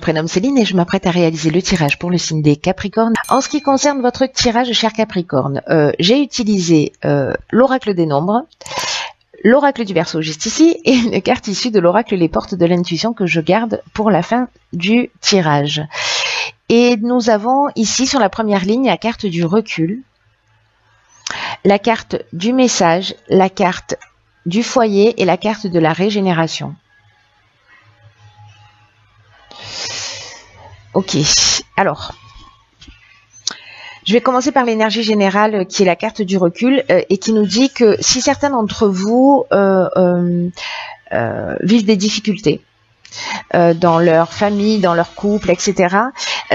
prénomme Céline et je m'apprête à réaliser le tirage pour le signe des Capricornes. En ce qui concerne votre tirage, cher Capricorne, j'ai utilisé l'oracle des nombres, l'oracle du Verseau juste ici et une carte issue de l'oracle Les Portes de l'Intuition que je garde pour la fin du tirage. Et nous avons ici sur la première ligne la carte du recul, la carte du message, la carte du foyer et la carte de la régénération. Ok, alors, je vais commencer par l'énergie générale qui est la carte du recul et qui nous dit que si certains d'entre vous vivent des difficultés dans leur famille, dans leur couple, etc.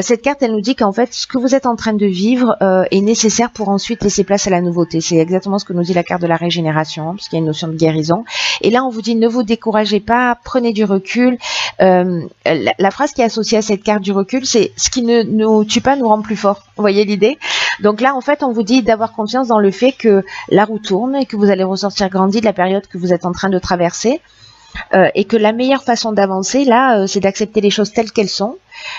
Cette carte, elle nous dit qu'en fait, ce que vous êtes en train de vivre est nécessaire pour ensuite laisser place à la nouveauté. C'est exactement ce que nous dit la carte de la régénération, parce qu'il y a une notion de guérison. Et là, on vous dit, ne vous découragez pas, prenez du recul. La phrase qui est associée à cette carte du recul, c'est « ce qui ne nous tue pas nous rend plus forts ». Vous voyez l'idée? Donc là, en fait, on vous dit d'avoir confiance dans le fait que la roue tourne et que vous allez ressortir grandi de la période que vous êtes en train de traverser. Et que la meilleure façon d'avancer là, c'est d'accepter les choses telles qu'elles sont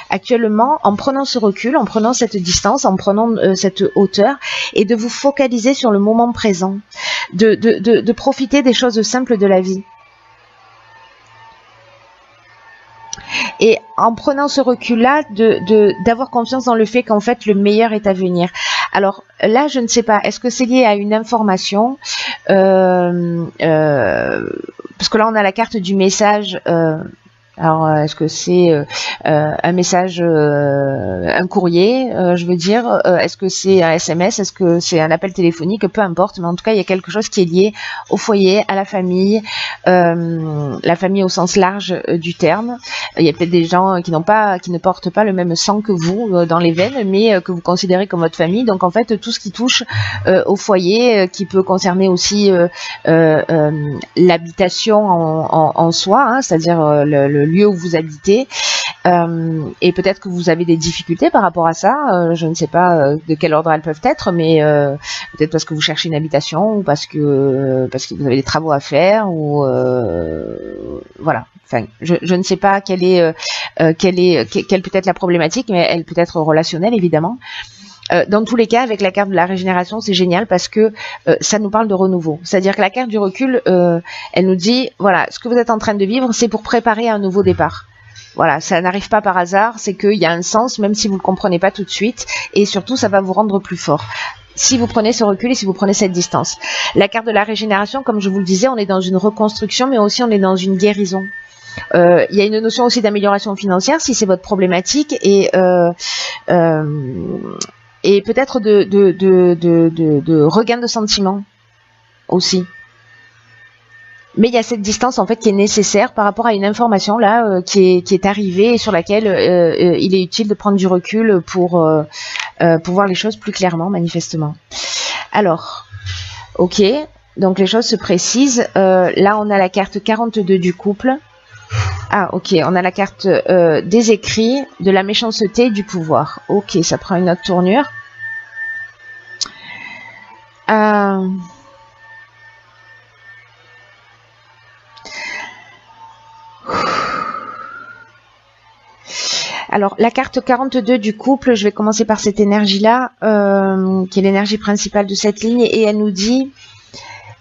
actuellement, en prenant ce recul, en prenant cette distance, en prenant cette hauteur, et de vous focaliser sur le moment présent, de profiter des choses simples de la vie. Et en prenant ce recul-là, d'avoir confiance dans le fait qu'en fait, le meilleur est à venir. Alors là, je ne sais pas, est-ce que c'est lié à une information parce que là, on a la carte du message. Alors, est-ce que c'est un message, un courrier, je veux dire, est-ce que c'est un SMS, est-ce que c'est un appel téléphonique, peu importe, mais en tout cas, il y a quelque chose qui est lié au foyer, à la famille au sens large du terme. Il y a peut-être des gens qui ne portent pas le même sang que vous dans les veines, mais que vous considérez comme votre famille. Donc, en fait, tout ce qui touche au foyer, qui peut concerner aussi l'habitation en soi, hein, c'est-à-dire le lieu où vous habitez, et peut-être que vous avez des difficultés par rapport à ça, je ne sais pas de quel ordre elles peuvent être, mais peut-être parce que vous cherchez une habitation ou parce que vous avez des travaux à faire ou voilà. Enfin, je ne sais pas quelle peut être la problématique, mais elle peut être relationnelle évidemment. Dans tous les cas, avec la carte de la régénération, c'est génial parce que ça nous parle de renouveau. C'est-à-dire que la carte du recul, elle nous dit, voilà, ce que vous êtes en train de vivre, c'est pour préparer un nouveau départ. Voilà, ça n'arrive pas par hasard, c'est qu'il y a un sens, même si vous ne le comprenez pas tout de suite, et surtout, ça va vous rendre plus fort. Si vous prenez ce recul et si vous prenez cette distance. La carte de la régénération, comme je vous le disais, on est dans une reconstruction, mais aussi on est dans une guérison. Il y a une notion aussi d'amélioration financière, si c'est votre problématique, et peut-être de regain de sentiments aussi. Mais il y a cette distance en fait qui est nécessaire par rapport à une information là qui est arrivée et sur laquelle il est utile de prendre du recul pour voir les choses plus clairement manifestement. Alors, ok, donc les choses se précisent. Là on a la carte 42 du couple. Ah ok, on a la carte des écrits, de la méchanceté et du pouvoir. Ok, ça prend une autre tournure. Alors, la carte 42 du couple, je vais commencer par cette énergie-là, qui est l'énergie principale de cette ligne, et elle nous dit...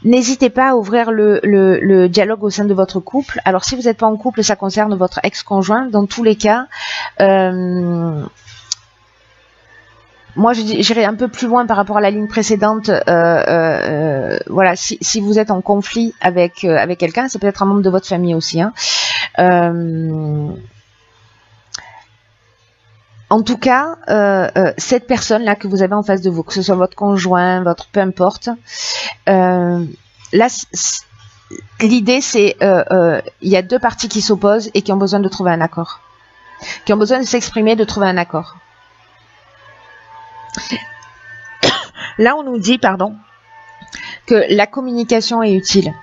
N'hésitez pas à ouvrir le dialogue au sein de votre couple. Alors, si vous n'êtes pas en couple, ça concerne votre ex-conjoint. Dans tous les cas, moi, j'irai un peu plus loin par rapport à la ligne précédente. Voilà, si vous êtes en conflit avec quelqu'un, c'est peut-être un membre de votre famille aussi. Hein. En tout cas, cette personne-là que vous avez en face de vous, que ce soit votre conjoint, peu importe, là, l'idée c'est, il y a deux parties qui s'opposent et qui ont besoin de trouver un accord, qui ont besoin de s'exprimer, de trouver un accord. Là, on nous dit, pardon, que la communication est utile,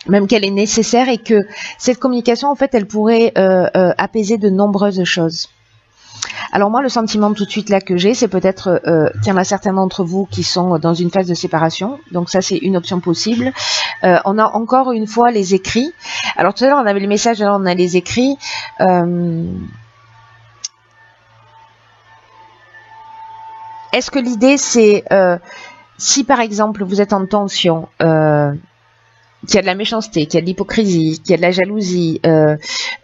même qu'elle est nécessaire et que cette communication, en fait, elle pourrait apaiser de nombreuses choses. Alors moi, le sentiment tout de suite là que j'ai, c'est peut-être qu'il y en a certains d'entre vous qui sont dans une phase de séparation. Donc ça, c'est une option possible. On a encore une fois les écrits. Alors tout à l'heure, on avait les messages, alors on a les écrits. est-ce que l'idée c'est si par exemple vous êtes en tension, qu'il y a de la méchanceté, qu'il y a de l'hypocrisie, qu'il y a de la jalousie,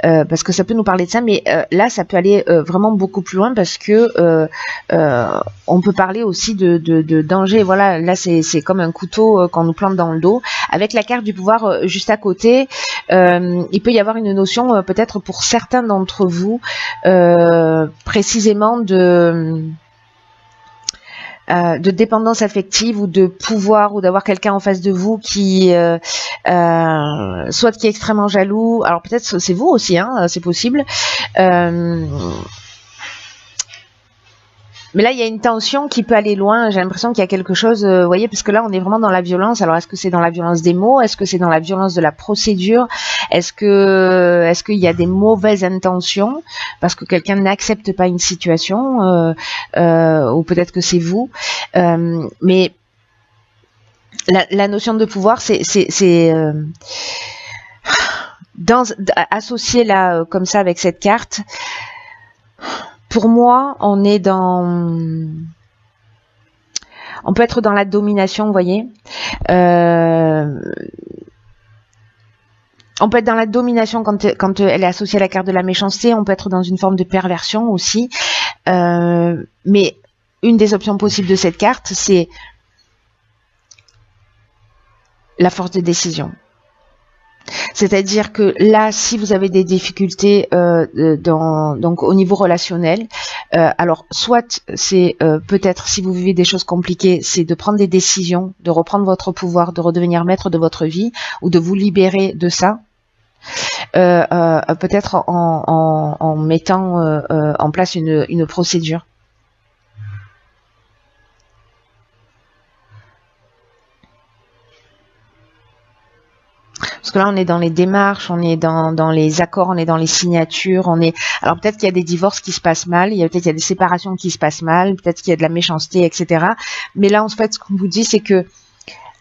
parce que ça peut nous parler de ça, mais là ça peut aller vraiment beaucoup plus loin parce que on peut parler aussi de danger. Voilà, là c'est comme un couteau qu'on nous plante dans le dos. Avec la carte du pouvoir juste à côté, il peut y avoir une notion peut-être pour certains d'entre vous précisément de dépendance affective ou de pouvoir ou d'avoir quelqu'un en face de vous qui soit qui est extrêmement jaloux. Alors peut-être c'est vous aussi, hein, c'est possible. Mais là, il y a une tension qui peut aller loin. J'ai l'impression qu'il y a quelque chose, vous voyez, parce que là, on est vraiment dans la violence. Alors, est-ce que c'est dans la violence des mots? Est-ce que c'est dans la violence de la procédure? Est-ce qu'il y a des mauvaises intentions parce que quelqu'un n'accepte pas une situation, ou peut-être que c'est vous. Mais la notion de pouvoir, c'est associé là comme ça avec cette carte. Pour moi, on peut être dans la domination, vous voyez. On peut être dans la domination quand elle est associée à la carte de la méchanceté. On peut être dans une forme de perversion aussi. Mais une des options possibles de cette carte, c'est la force de décision. C'est-à-dire que là, si vous avez des difficultés donc au niveau relationnel, alors soit c'est peut-être si vous vivez des choses compliquées, c'est de prendre des décisions, de reprendre votre pouvoir, de redevenir maître de votre vie ou de vous libérer de ça. Peut-être en mettant en place une procédure. Parce que là, on est dans les démarches, on est dans les accords, on est dans les signatures, alors peut-être qu'il y a des divorces qui se passent mal, peut-être qu'il y a des séparations qui se passent mal, peut-être qu'il y a de la méchanceté, etc. Mais là, en fait, ce qu'on vous dit, c'est que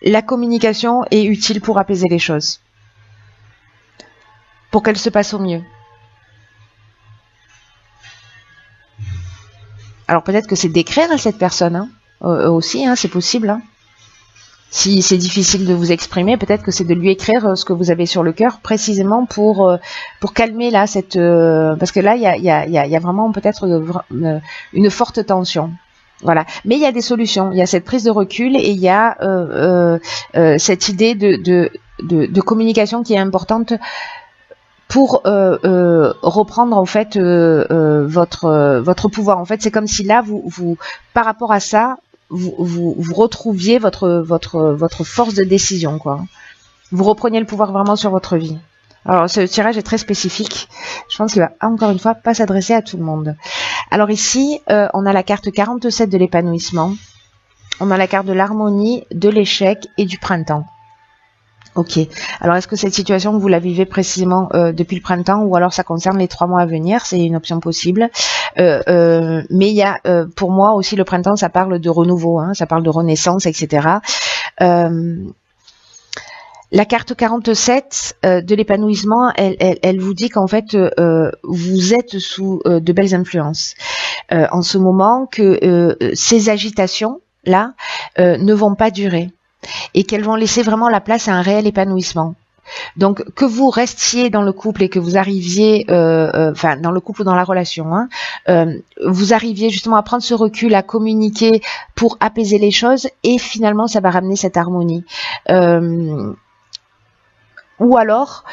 la communication est utile pour apaiser les choses, pour qu'elles se passent au mieux. Alors peut-être que c'est d'écrire à cette personne, hein, aussi, hein, c'est possible, hein. Si c'est difficile de vous exprimer, peut-être que c'est de lui écrire ce que vous avez sur le cœur, précisément pour calmer là cette parce que là il y a vraiment peut-être une forte tension. Voilà. Mais il y a des solutions. Il y a cette prise de recul et il y a cette idée de communication qui est importante pour reprendre en fait votre pouvoir. En fait, c'est comme si là vous par rapport à ça vous retrouviez votre force de décision, quoi. Vous repreniez le pouvoir vraiment sur votre vie. Alors ce tirage est très spécifique. Je pense qu'il va encore une fois pas s'adresser à tout le monde. Alors ici, on a la carte 47 de l'épanouissement. On a la carte de l'harmonie, de l'échec et du printemps. Ok. Alors, est-ce que cette situation, vous la vivez précisément depuis le printemps ou alors ça concerne les 3 mois à venir? C'est une option possible. Mais il y a, pour moi aussi, le printemps, ça parle de renouveau, hein, ça parle de renaissance, etc. La carte 47 de l'épanouissement, elle vous dit qu'en fait, vous êtes sous de belles influences. En ce moment, que ces agitations-là ne vont pas durer et qu'elles vont laisser vraiment la place à un réel épanouissement. Donc que vous restiez dans le couple et que vous arriviez, enfin dans le couple ou dans la relation, hein, vous arriviez justement à prendre ce recul, à communiquer pour apaiser les choses et finalement ça va ramener cette harmonie. Ou alors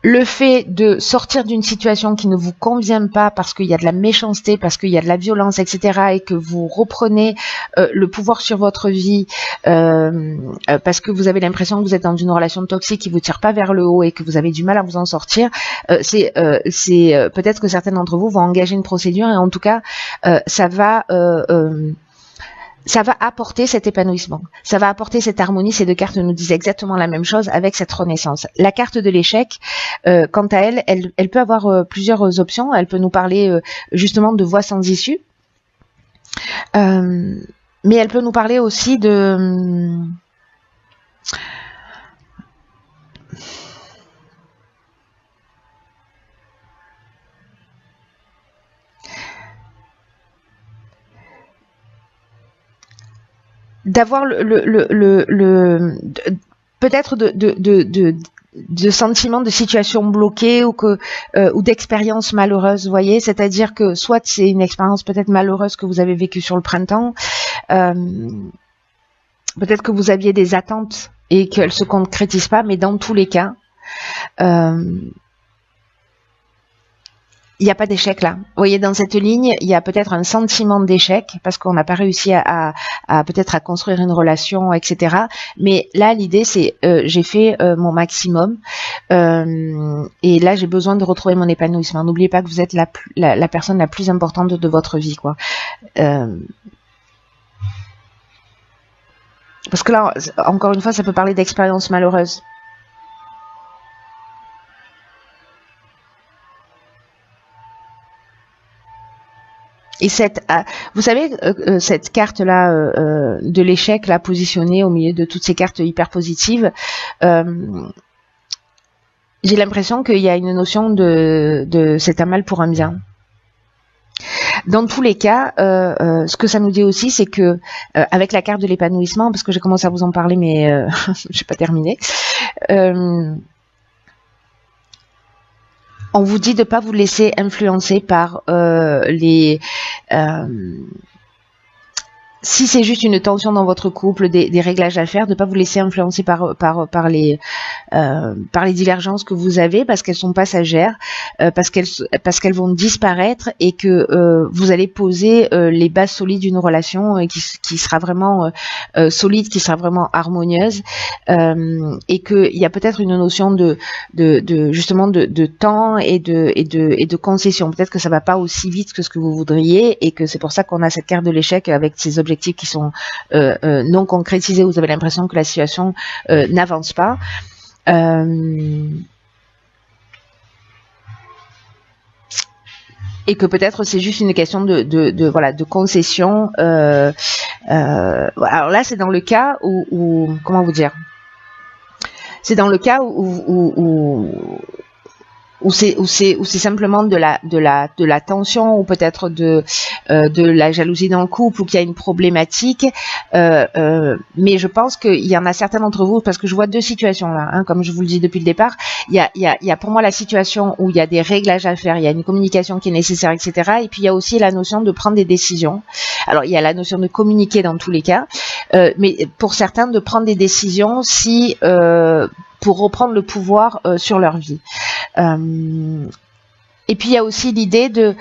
le fait de sortir d'une situation qui ne vous convient pas parce qu'il y a de la méchanceté, parce qu'il y a de la violence, etc., et que vous reprenez le pouvoir sur votre vie parce que vous avez l'impression que vous êtes dans une relation toxique qui vous tire pas vers le haut et que vous avez du mal à vous en sortir, c'est peut-être que certains d'entre vous vont engager une procédure et en tout cas ça va apporter cet épanouissement, ça va apporter cette harmonie. Ces deux cartes nous disent exactement la même chose avec cette renaissance. La carte de l'échec, quant à elle peut avoir plusieurs options. Elle peut nous parler justement de voies sans issue, mais elle peut nous parler aussi de... d'avoir peut-être de sentiments de situation bloquée ou d'expériences malheureuses, vous voyez, c'est-à-dire que soit c'est une expérience peut-être malheureuse que vous avez vécue sur le printemps, peut-être que vous aviez des attentes et qu'elles se concrétisent pas, mais dans tous les cas, il n'y a pas d'échec là. Vous voyez, dans cette ligne, il y a peut-être un sentiment d'échec parce qu'on n'a pas réussi à peut-être à construire une relation, etc. Mais là, l'idée, c'est j'ai fait mon maximum et là, j'ai besoin de retrouver mon épanouissement. N'oubliez pas que vous êtes la personne la plus importante de votre vie, quoi. Parce que là, encore une fois, ça peut parler d'expérience malheureuse. Et vous savez, cette carte-là de l'échec, là, positionnée au milieu de toutes ces cartes hyper positives, j'ai l'impression qu'il y a une notion de c'est un mal pour un bien. Dans tous les cas, ce que ça nous dit aussi, c'est que avec la carte de l'épanouissement, parce que j'ai commencé à vous en parler, mais j'ai pas terminé. On vous dit de ne pas vous laisser influencer par si c'est juste une tension dans votre couple, des réglages à faire, de ne pas vous laisser influencer par les divergences que vous avez, parce qu'elles sont passagères, parce qu'elles vont disparaître et que vous allez poser les bases solides d'une relation qui sera vraiment solide, qui sera vraiment harmonieuse, et qu'il y a peut-être une notion justement de temps et de concession. Peut-être que ça va pas aussi vite que ce que vous voudriez et que c'est pour ça qu'on a cette carte de l'échec avec ces objectifs qui sont non concrétisés. Vous avez l'impression que la situation n'avance pas. Et que peut-être c'est juste une question de concession. Alors là, c'est dans le cas où comment vous dire, c'est dans le cas où c'est simplement de la tension, ou peut-être de la jalousie dans le couple, ou qu'il y a une problématique, mais je pense qu'il y en a certains d'entre vous, parce que je vois deux situations là, hein, comme je vous le dis depuis le départ. Il y a pour moi la situation où il y a des réglages à faire, il y a une communication qui est nécessaire, etc. Et puis il y a aussi la notion de prendre des décisions. Alors il y a la notion de communiquer dans tous les cas, mais pour certains de prendre des décisions pour reprendre le pouvoir sur leur vie. Et puis il y a aussi l'idée de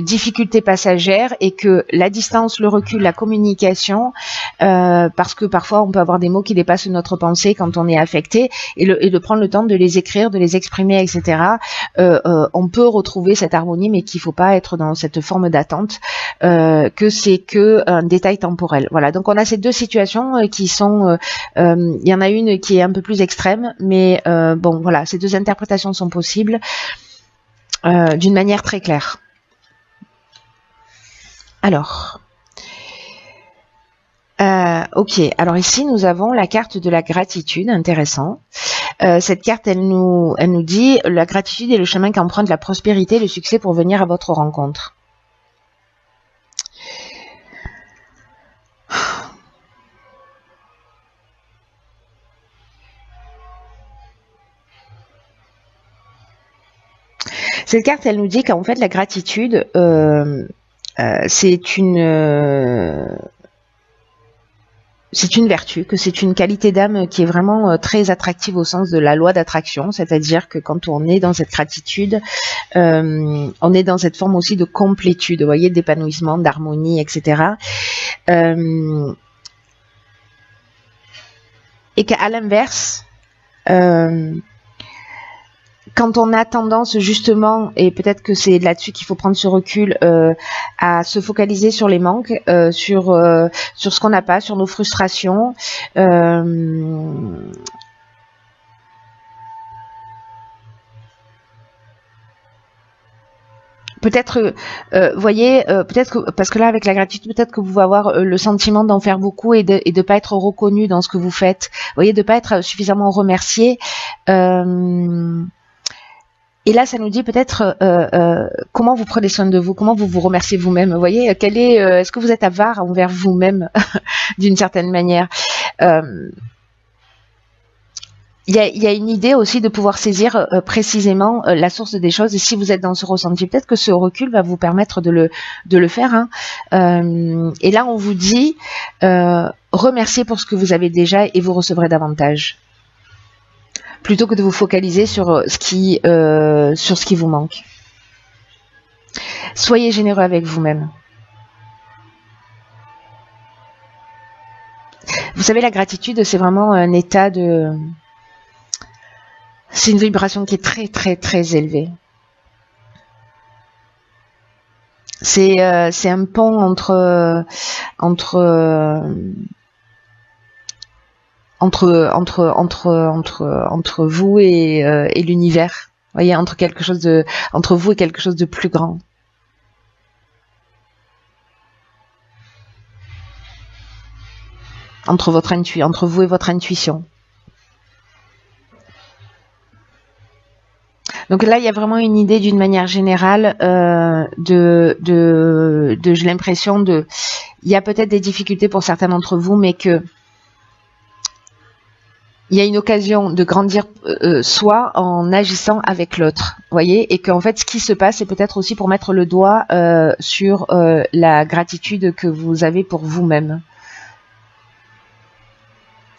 difficultés passagères, et que la distance, le recul, la communication, parce que parfois on peut avoir des mots qui dépassent notre pensée quand on est affecté, et de prendre le temps de les écrire, de les exprimer, etc. On peut retrouver cette harmonie, mais qu'il faut pas être dans cette forme d'attente, que c'est que un détail temporel. Voilà, donc on a ces deux situations qui sont, il y en a une qui est un peu plus extrême, mais bon voilà, ces deux interprétations sont possibles. D'une manière très claire. Alors, ok. Alors ici, nous avons la carte de la gratitude. Intéressant. Cette carte, elle nous dit: la gratitude est le chemin qu'emprunte la prospérité et le succès pour venir à votre rencontre. Cette carte, elle nous dit qu'en fait, la gratitude, c'est une vertu, que c'est une qualité d'âme qui est vraiment très attractive au sens de la loi d'attraction, c'est-à-dire que quand on est dans cette gratitude, on est dans cette forme aussi de complétude, vous voyez, d'épanouissement, d'harmonie, etc. Et qu'à l'inverse, quand on a tendance justement, et peut-être que c'est là-dessus qu'il faut prendre ce recul, à se focaliser sur les manques, sur ce qu'on n'a pas, sur nos frustrations, peut-être, voyez, peut-être que, parce que là, avec la gratitude, peut-être que vous pouvez avoir le sentiment d'en faire beaucoup et de pas être reconnu dans ce que vous faites. Vous voyez, de pas être suffisamment remercié. Et là, ça nous dit peut-être comment vous prenez soin de vous, comment vous vous remerciez vous-même. Vous voyez, est-ce que vous êtes avare envers vous-même d'une certaine manière. Il y a une idée aussi de pouvoir saisir précisément la source des choses. Et si vous êtes dans ce ressenti, peut-être que ce recul va vous permettre de le faire. Hein. Et là, on vous dit remerciez pour ce que vous avez déjà et vous recevrez davantage. Plutôt que de vous focaliser sur ce qui vous manque. Soyez généreux avec vous-même. Vous savez, la gratitude, c'est vraiment un état de... C'est une vibration qui est très, très, très élevée. C'est un pont entre vous et l'univers. Vous voyez, entre vous et quelque chose de plus grand. Entre vous et votre intuition. Donc là, il y a vraiment une idée d'une manière générale j'ai l'impression il y a peut-être des difficultés pour certains d'entre vous, mais que il y a une occasion de grandir soi en agissant avec l'autre, voyez, et qu'en fait, ce qui se passe, c'est peut-être aussi pour mettre le doigt sur la gratitude que vous avez pour vous-même.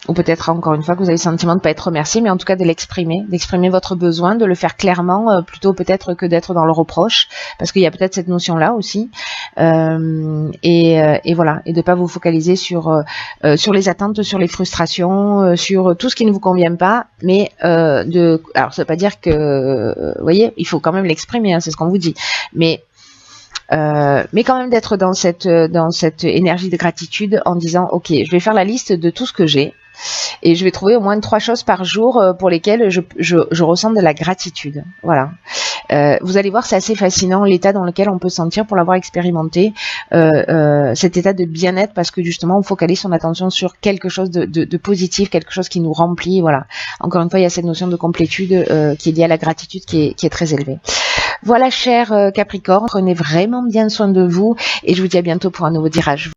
Ou peut-être encore une fois que vous avez le sentiment de ne pas être remercié, mais en tout cas d'exprimer votre besoin, de le faire clairement, plutôt peut-être que d'être dans le reproche, parce qu'il y a peut-être cette notion-là aussi, et voilà, et de pas vous focaliser sur les attentes, sur les frustrations, sur tout ce qui ne vous convient pas, mais alors ça veut pas dire que, vous voyez, il faut quand même l'exprimer, hein, c'est ce qu'on vous dit, mais quand même d'être dans cette énergie de gratitude en disant ok, je vais faire la liste de tout ce que j'ai et je vais trouver au moins 3 choses par jour pour lesquelles je ressens de la gratitude. Voilà. Vous allez voir, c'est assez fascinant l'état dans lequel on peut se sentir pour l'avoir expérimenté, cet état de bien-être, parce que justement on focalise son attention sur quelque chose de positif, quelque chose qui nous remplit. Voilà. Encore une fois, il y a cette notion de complétude qui est liée à la gratitude qui est très élevée. Voilà, cher Capricorne, prenez vraiment bien soin de vous et je vous dis à bientôt pour un nouveau tirage.